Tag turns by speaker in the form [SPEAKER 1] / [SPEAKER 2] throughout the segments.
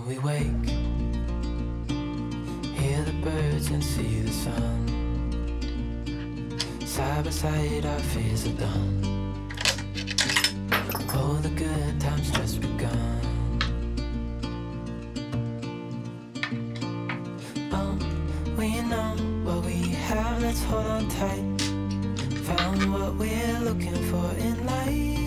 [SPEAKER 1] we wake, hear the birds and see the sun. Side by side our fears are done. Oh, the good times just begun. Oh, we know what we have, let's hold on tight. Found what we're looking for in life.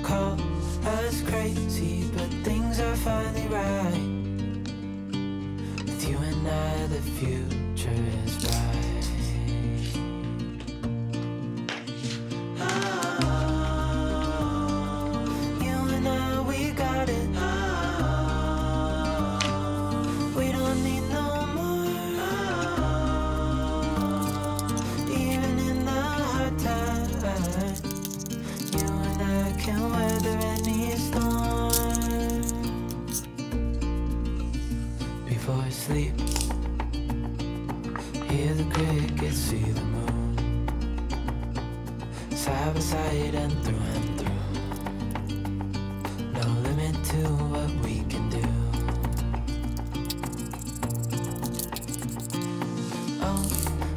[SPEAKER 1] Call us crazy, but things are finally right. With you and I, the future is bright. Before I sleep, hear the crickets, see the moon. Side by side and through. No limit to what we can do. Oh,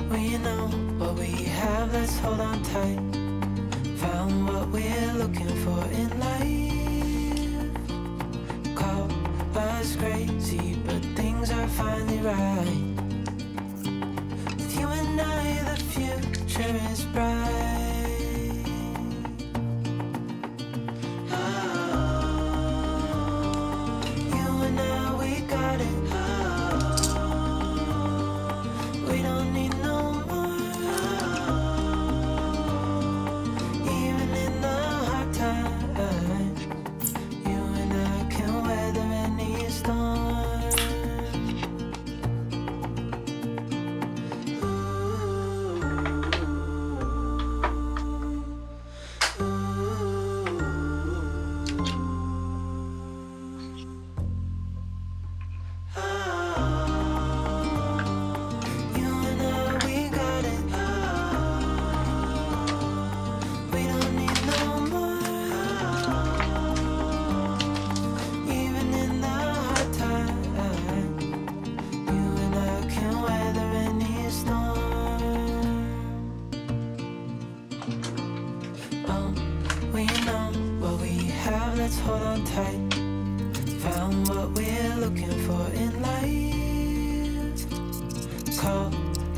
[SPEAKER 1] we know what we have, let's hold on tight. Found what we're looking for in life. Call us crazy, but things are finally right. With you and I, the future is bright. You and I, we got it. We don't need no more. Even in the hard times, you and I can weather any storm. Let's hold on tight. Found what we're looking for in life. Call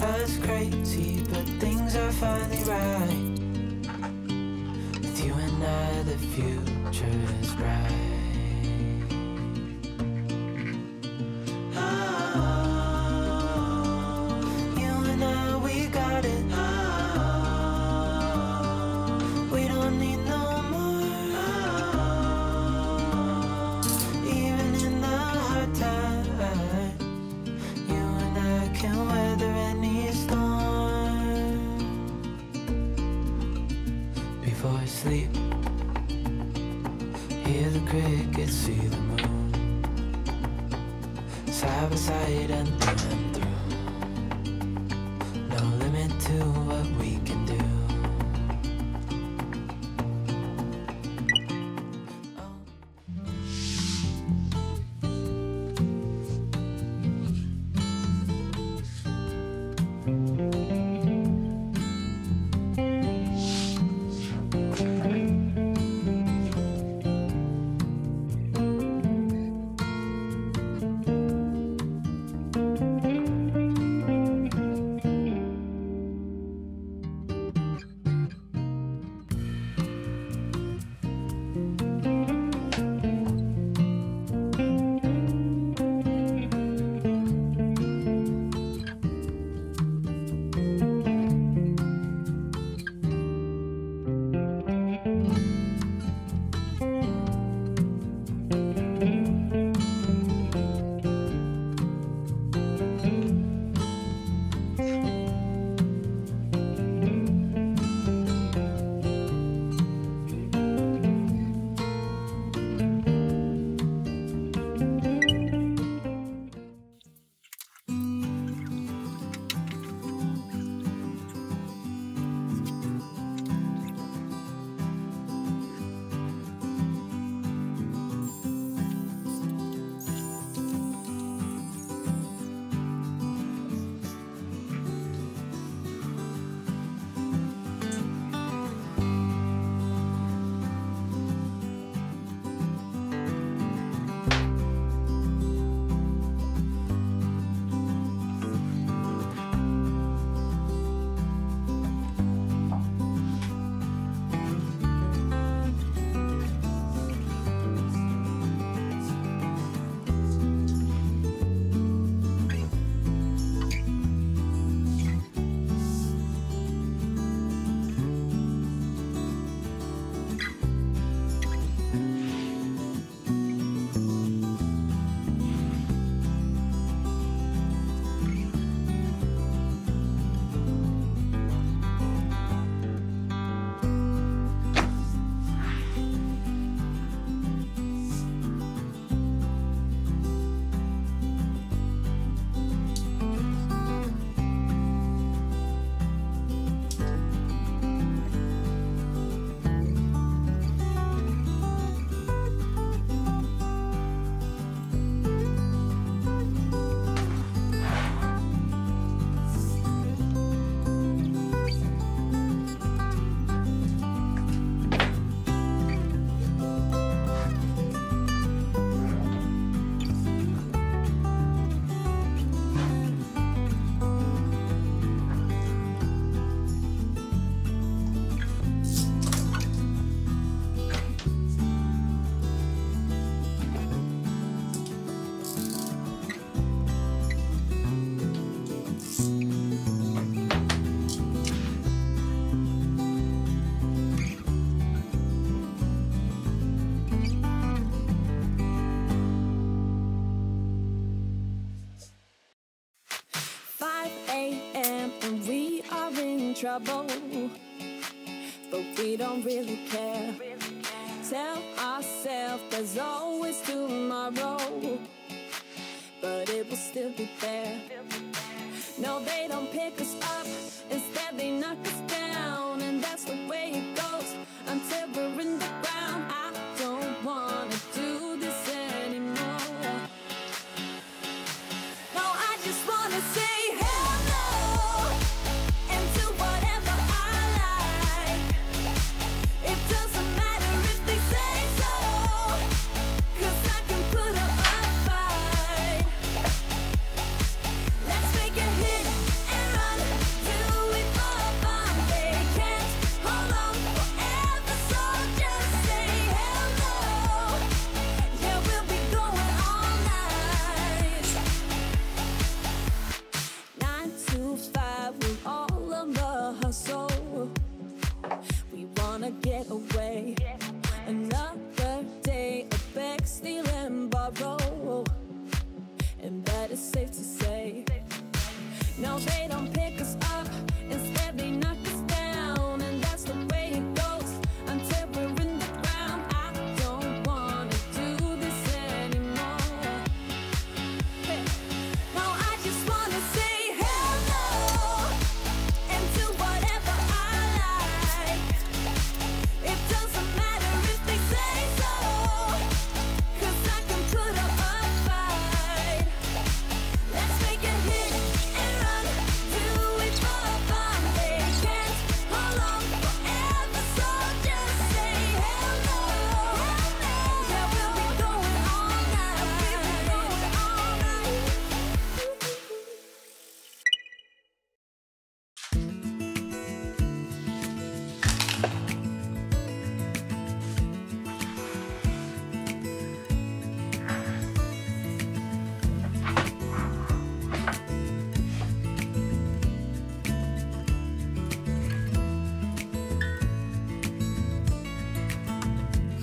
[SPEAKER 1] us crazy, but things are finally right. With you and I, the future is bright. You and I, we got it. We don't need no before I sleep, hear the crickets, see the moon. Side by side and through. No limit to what we can do.
[SPEAKER 2] 5 a.m. and we are in trouble, but we don't really care. Tell ourselves there's always tomorrow, but it will still be there. No, they don't pick us up, instead they knock us down, and that's the way it goes until we're in the ground. I don't wanna do this anymore. No, I just wanna say hello and do whatever I like. It doesn't matter if they say so, 'cause I can put up a fight. Let's make a hit and run, do it for fun. They can't hold on forever, so just say hello. Yeah, we'll be going all night. 9 to 5 with all of the hustle. We wanna get away. Another day of beg, steal and borrow, and that is safe to say. No, they don't pick us up, instead they knock us down, and that's the way it goes until we're in the ground. I don't wanna do this anymore. Hey. No, I just wanna say hello and do whatever I like. It doesn't matter if they say so, 'cause I can put up a fight. Let's make a hit and run, do it for fun. They can't hold on forever, so just say hello. Yeah, we'll be going all night.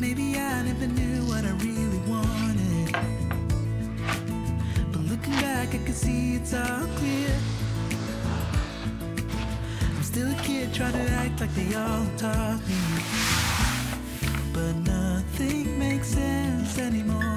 [SPEAKER 1] Maybe I never knew what I really wanted, but looking back I can see it's all clear. I'm still a kid trying to act like they all taught me, but nothing makes sense anymore.